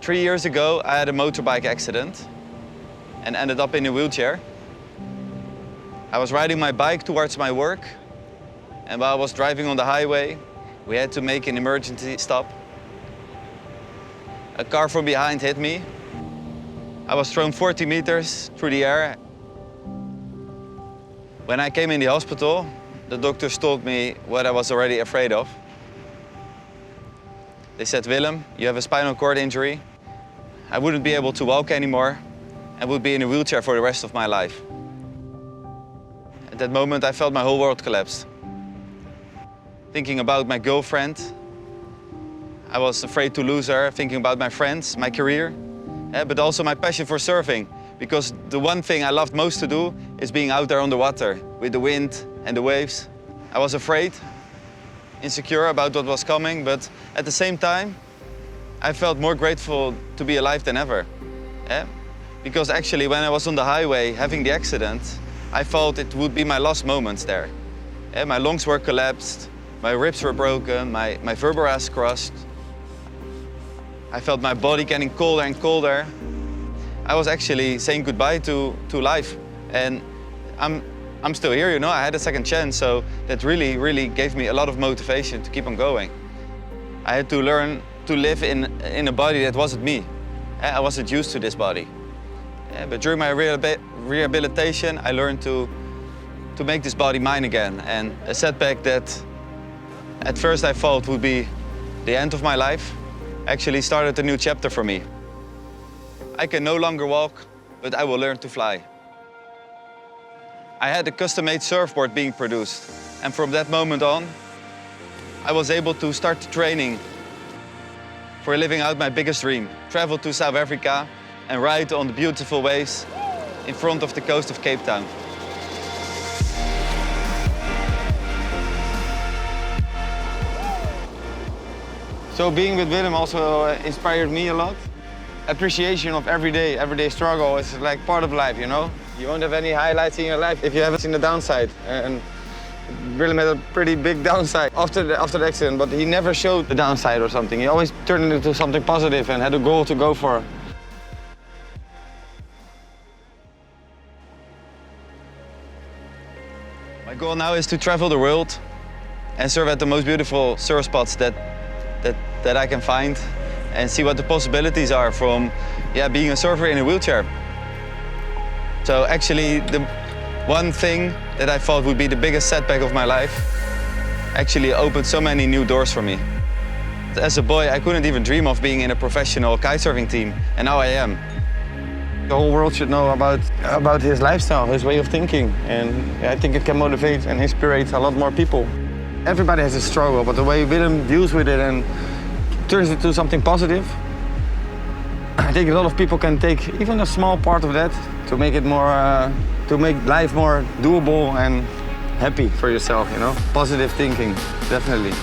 3 years ago, I had a motorbike accident and ended up in a wheelchair. I was riding my bike towards my work, and while I was driving on the highway, we had to make an emergency stop. A car from behind hit me. I was thrown 40 meters through the air. When I came in the hospital, the doctors told me what I was already afraid of. They said, Willem, you have a spinal cord injury. I wouldn't be able to walk anymore and would be in a wheelchair for the rest of my life. At that moment, I felt my whole world collapse. Thinking about my girlfriend, I was afraid to lose her, thinking about my friends, my career, but also my passion for surfing. Because the one thing I loved most to do is being out there on the water with the wind and the waves. I was afraid, insecure about what was coming, but at the same time, I felt more grateful to be alive than ever. Because actually, when I was on the highway having the accident, I felt it would be my last moments there. My lungs were collapsed, my ribs were broken, my vertebrae crushed. I felt my body getting colder and colder. I was actually saying goodbye to life. And I'm still here, you know, I had a second chance, so that really gave me a lot of motivation to keep on going. I had to learn to live in a body that wasn't me. I wasn't used to this body. But during my rehabilitation, I learned to make this body mine again. And a setback that at first I thought would be the end of my life actually started a new chapter for me. I can no longer walk, but I will learn to fly. I had a custom-made surfboard being produced, and from that moment on, I was able to start training for living out my biggest dream, travel to South Africa and ride on the beautiful waves in front of the coast of Cape Town. So being with Willem also inspired me a lot. Appreciation of everyday struggle is like part of life, you know? You won't have any highlights in your life if you haven't seen the downside. And Willem had a pretty big downside after the accident, but he never showed the downside or something. He always turned it into something positive and had a goal to go for. My goal now is to travel the world and surf at the most beautiful surf spots that I can find and see what the possibilities are from being a surfer in a wheelchair. So actually, the one thing that I thought would be the biggest setback of my life actually opened so many new doors for me. As a boy, I couldn't even dream of being in a professional kitesurfing team, and now I am. The whole world should know about his lifestyle, his way of thinking, and I think it can motivate and inspire a lot more people. Everybody has a struggle, but the way Willem deals with it and turns it into something positive, I think a lot of people can take even a small part of that to make it more, to make life more doable and happy for yourself, you know? Positive thinking, definitely.